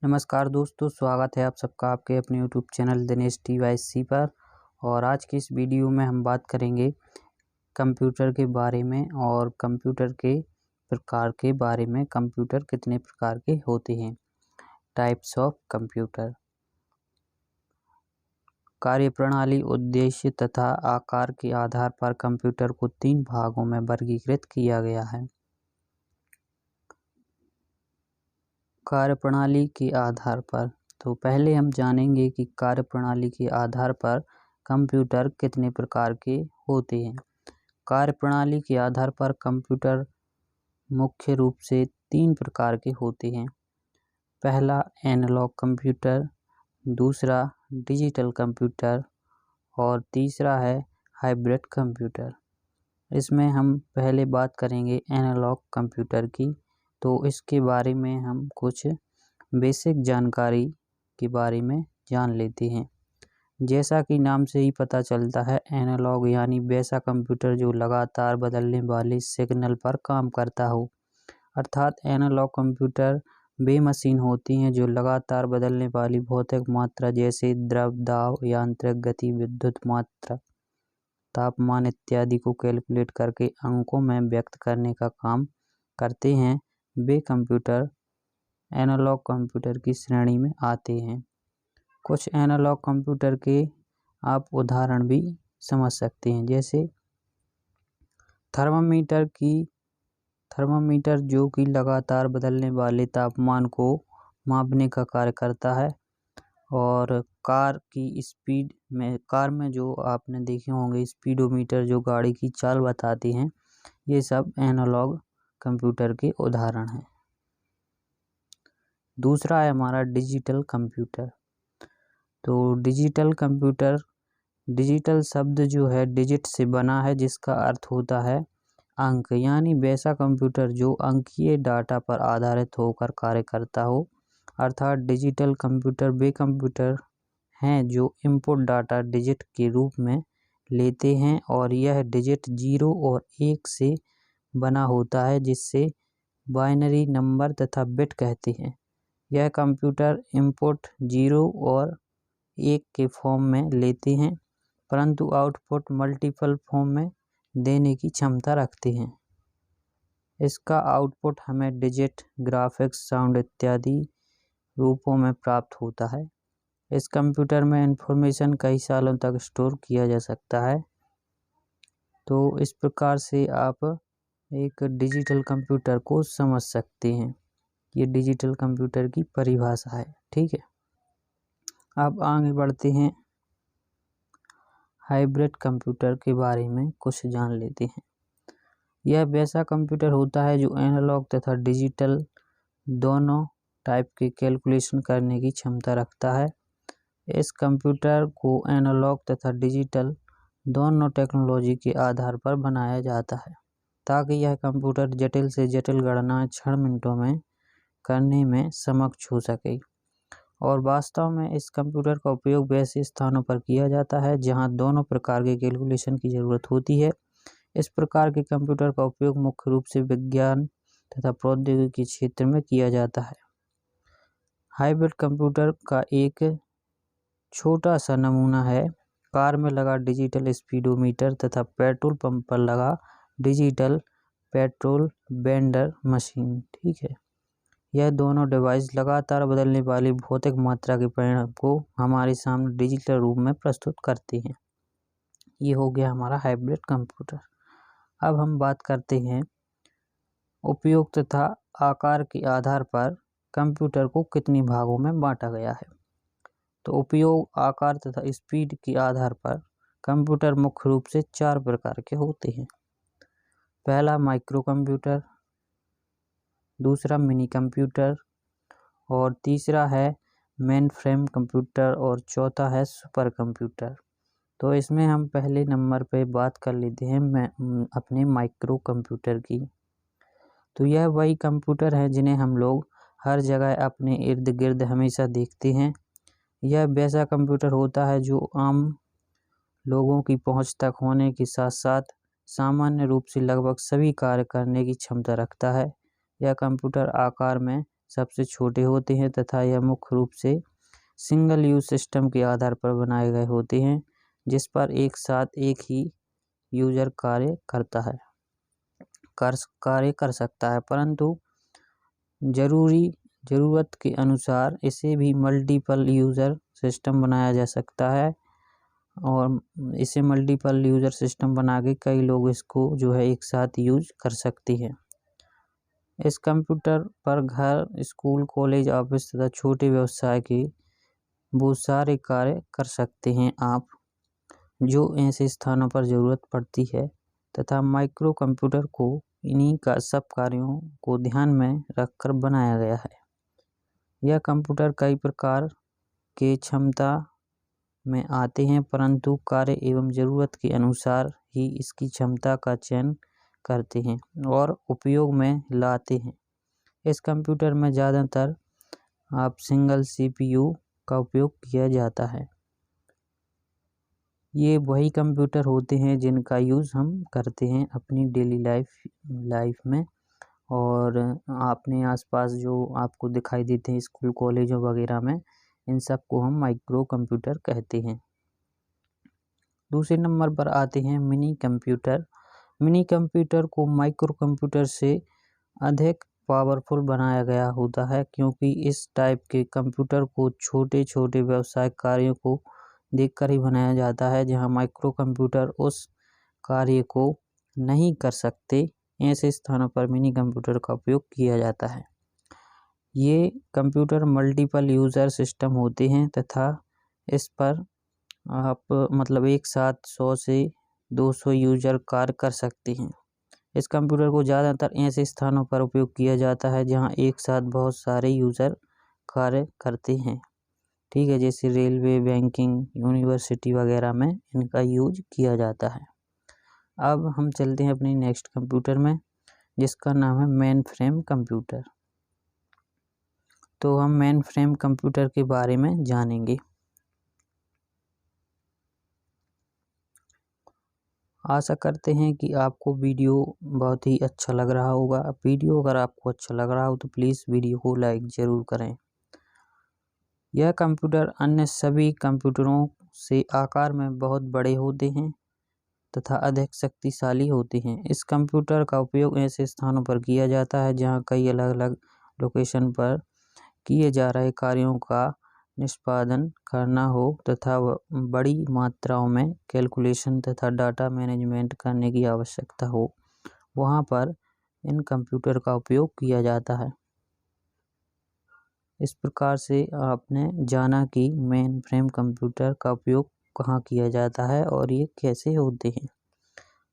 नमस्कार दोस्तों, स्वागत है आप सबका आपके अपने यूट्यूब चैनल दिनेश TYC पर। और आज की इस वीडियो में हम बात करेंगे कंप्यूटर के बारे में और कंप्यूटर के प्रकार के बारे में। कंप्यूटर कितने प्रकार के होते हैं, टाइप्स ऑफ कंप्यूटर। कार्यप्रणाली, उद्देश्य तथा आकार के आधार पर कंप्यूटर को 3 भागों में वर्गीकृत किया गया है। कार्यप्रणाली के आधार पर, तो पहले हम जानेंगे कि कार्यप्रणाली के आधार पर कंप्यूटर कितने प्रकार के होते हैं। कार्यप्रणाली के आधार पर कंप्यूटर मुख्य रूप से 3 प्रकार के होते हैं। पहला एनालॉग कंप्यूटर, दूसरा डिजिटल कंप्यूटर और तीसरा है हाइब्रिड कंप्यूटर। इसमें हम पहले बात करेंगे एनालॉग कंप्यूटर की। तो इसके बारे में हम कुछ बेसिक जानकारी के बारे में जान लेते हैं। जैसा कि नाम से ही पता चलता है, एनालॉग यानी वैसा कंप्यूटर जो लगातार बदलने वाले सिग्नल पर काम करता हो। अर्थात एनालॉग कंप्यूटर वे मशीन होती हैं जो लगातार बदलने वाली भौतिक मात्रा जैसे द्रव, दाब, यांत्रिक गति, विद्युत मात्रा, तापमान इत्यादि को कैलकुलेट करके अंकों में व्यक्त करने का काम करते हैं। वे कंप्यूटर एनालॉग कंप्यूटर की श्रेणी में आते हैं। कुछ एनालॉग कंप्यूटर के आप उदाहरण भी समझ सकते हैं, जैसे थर्मामीटर जो कि लगातार बदलने वाले तापमान को मापने का कार्य करता है। और कार में जो आपने देखे होंगे स्पीडोमीटर जो गाड़ी की चाल बताते हैं, ये सब एनालॉग कंप्यूटर के उदाहरण हैं। दूसरा है हमारा डिजिटल कंप्यूटर। तो डिजिटल कंप्यूटर, डिजिटल शब्द जो है डिजिट से बना है, जिसका अर्थ होता है अंक, यानी वैसा कंप्यूटर जो अंकीय डाटा पर आधारित होकर कार्य करता हो। अर्थात डिजिटल कंप्यूटर वे कंप्यूटर हैं जो इनपुट डाटा डिजिट के रूप में लेते हैं और यह डिजिट 0 और 1 से बना होता है, जिससे बाइनरी नंबर तथा बिट कहते हैं। यह कंप्यूटर इनपुट 0 और 1 के फॉर्म में लेते हैं, परंतु आउटपुट मल्टीपल फॉर्म में देने की क्षमता रखते हैं। इसका आउटपुट हमें डिजिट, ग्राफिक्स, साउंड इत्यादि रूपों में प्राप्त होता है। इस कंप्यूटर में इंफॉर्मेशन कई सालों तक स्टोर किया जा सकता है। तो इस प्रकार से आप एक डिजिटल कंप्यूटर को समझ सकते हैं। ये डिजिटल कंप्यूटर की परिभाषा है, ठीक है। अब आगे बढ़ते हैं, हाइब्रिड कंप्यूटर के बारे में कुछ जान लेते हैं। यह वैसा कंप्यूटर होता है जो एनालॉग तथा डिजिटल दोनों टाइप के कैलकुलेशन करने की क्षमता रखता है। इस कंप्यूटर को एनालॉग तथा डिजिटल दोनों टेक्नोलॉजी के आधार पर बनाया जाता है, ताकि यह कंप्यूटर जटिल से जटिल गणना क्षण मिनटों में करने में सक्षम हो सके। और वास्तव में इस कंप्यूटर का उपयोग वैसे स्थानों पर किया जाता है जहां दोनों प्रकार के कैलकुलेशन की ज़रूरत होती है। इस प्रकार के कंप्यूटर का उपयोग मुख्य रूप से विज्ञान तथा प्रौद्योगिकी के क्षेत्र में किया जाता है। हाइब्रिड कंप्यूटर का एक छोटा सा नमूना है कार में लगा डिजिटल स्पीडोमीटर तथा पेट्रोल पंप पर लगा डिजिटल पेट्रोल वेंडर मशीन, ठीक है। यह दोनों डिवाइस लगातार बदलने वाली भौतिक मात्रा के परिणाम को हमारे सामने डिजिटल रूप में प्रस्तुत करते हैं। ये हो गया हमारा हाइब्रिड कंप्यूटर। अब हम बात करते हैं उपयोग तथा आकार के आधार पर कंप्यूटर को कितने भागों में बांटा गया है। तो उपयोग, आकार तथा स्पीड के आधार पर कंप्यूटर मुख्य रूप से 4 प्रकार के होते हैं। पहला माइक्रो कंप्यूटर, दूसरा मिनी कंप्यूटर और तीसरा है मेन फ्रेम कंप्यूटर और चौथा है सुपर कंप्यूटर। तो इसमें हम पहले नंबर पे बात कर लेते हैं अपने माइक्रो कंप्यूटर की। तो यह वही कंप्यूटर है जिन्हें हम लोग हर जगह अपने इर्द गिर्द हमेशा देखते हैं। यह वैसा कंप्यूटर होता है जो आम लोगों की पहुंच तक होने के साथ साथ सामान्य रूप से लगभग सभी कार्य करने की क्षमता रखता है। यह कंप्यूटर आकार में सबसे छोटे होते हैं तथा यह मुख्य रूप से सिंगल यूज सिस्टम के आधार पर बनाए गए होते हैं, जिस पर एक साथ एक ही यूजर कार्य कर सकता है, परंतु ज़रूरत के अनुसार इसे भी मल्टीपल यूज़र सिस्टम बनाया जा सकता है और इसे मल्टीपल यूज़र सिस्टम बना के कई लोग इसको जो है एक साथ यूज कर सकते हैं। इस कंप्यूटर पर घर, स्कूल, कॉलेज, ऑफिस तथा छोटे व्यवसाय के बहुत सारे कार्य कर सकते हैं आप, जो ऐसे स्थानों पर ज़रूरत पड़ती है तथा माइक्रो कंप्यूटर को इन्हीं का सब कार्यों को ध्यान में रखकर बनाया गया है। यह कंप्यूटर कई प्रकार के क्षमता में आते हैं, परंतु कार्य एवं ज़रूरत के अनुसार ही इसकी क्षमता का चयन करते हैं और उपयोग में लाते हैं। इस कंप्यूटर में ज़्यादातर आप सिंगल CPU का उपयोग किया जाता है। ये वही कंप्यूटर होते हैं जिनका यूज़ हम करते हैं अपनी डेली लाइफ में, और अपने आसपास जो आपको दिखाई देते हैं स्कूल, कॉलेजों वगैरह में, इन सब को हम माइक्रो कंप्यूटर कहते हैं। दूसरे नंबर पर आते हैं मिनी कंप्यूटर। मिनी कंप्यूटर को माइक्रो कंप्यूटर से अधिक पावरफुल बनाया गया होता है, क्योंकि इस टाइप के कंप्यूटर को छोटे छोटे व्यावसायिक कार्यों को देखकर ही बनाया जाता है, जहां माइक्रो कंप्यूटर उस कार्य को नहीं कर सकते। ऐसे स्थानों पर मिनी कंप्यूटर का उपयोग किया जाता है। ये कंप्यूटर मल्टीपल यूज़र सिस्टम होते हैं तथा इस पर आप एक साथ 100 से 200 यूज़र कार्य कर सकते हैं। इस कंप्यूटर को ज़्यादातर ऐसे स्थानों पर उपयोग किया जाता है जहां एक साथ बहुत सारे यूज़र कार्य करते हैं, ठीक है, जैसे रेलवे, बैंकिंग, यूनिवर्सिटी वगैरह में इनका यूज किया जाता है। अब हम चलते हैं अपनी नेक्स्ट कंप्यूटर में, जिसका नाम है मेन फ्रेम कंप्यूटर। तो हम मेन फ्रेम कंप्यूटर के बारे में जानेंगे। आशा करते हैं कि आपको वीडियो बहुत ही अच्छा लग रहा होगा। वीडियो अगर आपको अच्छा लग रहा हो तो प्लीज़ वीडियो को लाइक ज़रूर करें। यह कंप्यूटर अन्य सभी कंप्यूटरों से आकार में बहुत बड़े होते हैं तथा अधिक शक्तिशाली होते हैं। इस कंप्यूटर का उपयोग ऐसे स्थानों पर किया जाता है जहां कई अलग अलग लोकेशन पर किए जा रहे कार्यों का निष्पादन करना हो तथा बड़ी मात्राओं में कैलकुलेशन तथा डाटा मैनेजमेंट करने की आवश्यकता हो, वहां पर इन कंप्यूटर का उपयोग किया जाता है। इस प्रकार से आपने जाना कि मेन फ्रेम कंप्यूटर का उपयोग कहाँ किया जाता है और ये कैसे होते हैं।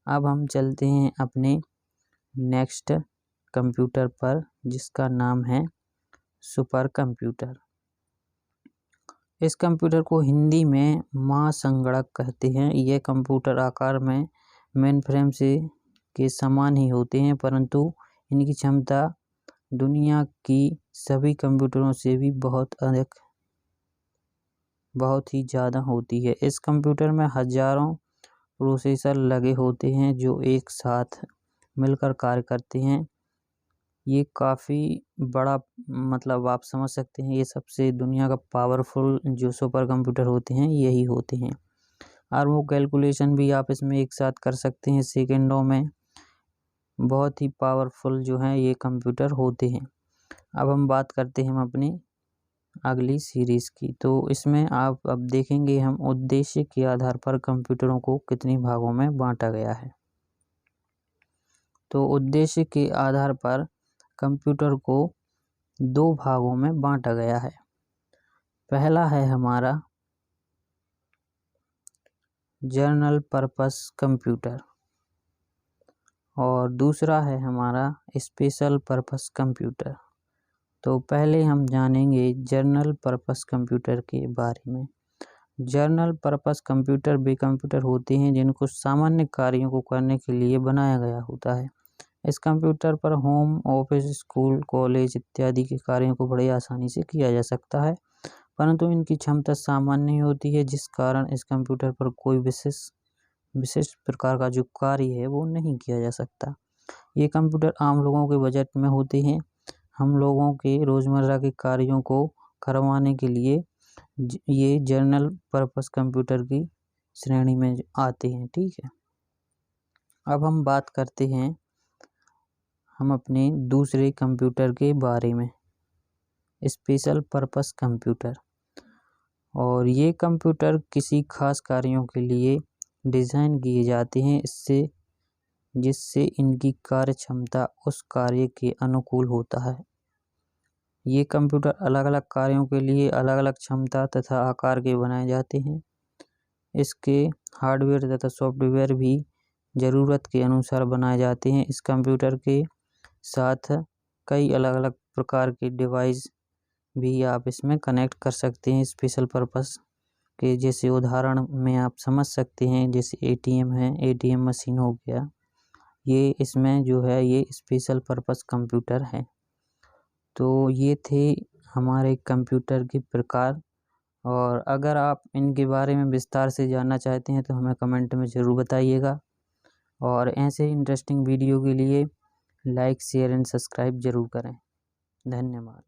अब हम चलते हैं अपने नेक्स्ट कंप्यूटर पर, जिसका नाम है सुपर कंप्यूटर। इस कंप्यूटर को हिंदी में महासंगणक कहते हैं। यह कंप्यूटर आकार में मेन फ्रेम के समान ही होते हैं, परंतु इनकी क्षमता दुनिया की सभी कंप्यूटरों से भी बहुत ही ज़्यादा होती है। इस कंप्यूटर में हजारों प्रोसेसर लगे होते हैं जो एक साथ मिलकर कार्य करते हैं। ये काफ़ी बड़ा आप समझ सकते हैं, ये सबसे दुनिया का पावरफुल जो सुपर कंप्यूटर होते हैं यही होते हैं। और वो कैलकुलेशन भी आप इसमें एक साथ कर सकते हैं सेकंडों में। बहुत ही पावरफुल जो हैं ये कंप्यूटर होते हैं। अब हम बात करते हैं अपनी अगली सीरीज़ की। तो इसमें आप अब देखेंगे हम उद्देश्य के आधार पर कंप्यूटरों को कितने भागों में बांटा गया है। तो उद्देश्य के आधार पर कंप्यूटर को 2 भागों में बांटा गया है। पहला है हमारा जनरल पर्पस कंप्यूटर और दूसरा है हमारा स्पेशल पर्पस कंप्यूटर। तो पहले हम जानेंगे जनरल पर्पस कंप्यूटर के बारे में। जनरल पर्पस कंप्यूटर वे कंप्यूटर होते हैं जिनको सामान्य कार्यों को करने के लिए बनाया गया होता है। इस कंप्यूटर पर होम, ऑफिस, स्कूल, कॉलेज इत्यादि के कार्यों को बड़ी आसानी से किया जा सकता है, परंतु इनकी क्षमता सामान्य नहीं होती है, जिस कारण इस कंप्यूटर पर कोई विशिष्ट प्रकार का जो कार्य है वो नहीं किया जा सकता। ये कंप्यूटर आम लोगों के बजट में होते हैं। हम लोगों के रोज़मर्रा के कार्यों को करवाने के लिए ये जनरल पर्पस कंप्यूटर की श्रेणी में आते हैं। ठीक है, अब हम बात करते हैं हम अपने दूसरे कंप्यूटर के बारे में, स्पेशल पर्पस कंप्यूटर। और ये कंप्यूटर किसी खास कार्यों के लिए डिज़ाइन किए जाते हैं जिससे इनकी कार्य क्षमता उस कार्य के अनुकूल होता है। ये कंप्यूटर अलग अलग कार्यों के लिए अलग अलग क्षमता तथा आकार के बनाए जाते हैं। इसके हार्डवेयर तथा सॉफ्टवेयर भी ज़रूरत के अनुसार बनाए जाते हैं। इस कंप्यूटर के साथ कई अलग अलग प्रकार के डिवाइस भी आप इसमें कनेक्ट कर सकते हैं स्पेशल पर्पस के। जैसे उदाहरण में आप समझ सकते हैं, जैसे ATM है, ATM मशीन हो गया, ये इसमें जो है ये स्पेशल पर्पस कंप्यूटर है। तो ये थे हमारे कंप्यूटर के प्रकार, और अगर आप इनके बारे में विस्तार से जानना चाहते हैं तो हमें कमेंट में ज़रूर बताइएगा। और ऐसे इंटरेस्टिंग वीडियो के लिए लाइक, शेयर एंड सब्सक्राइब ज़रूर करें। धन्यवाद।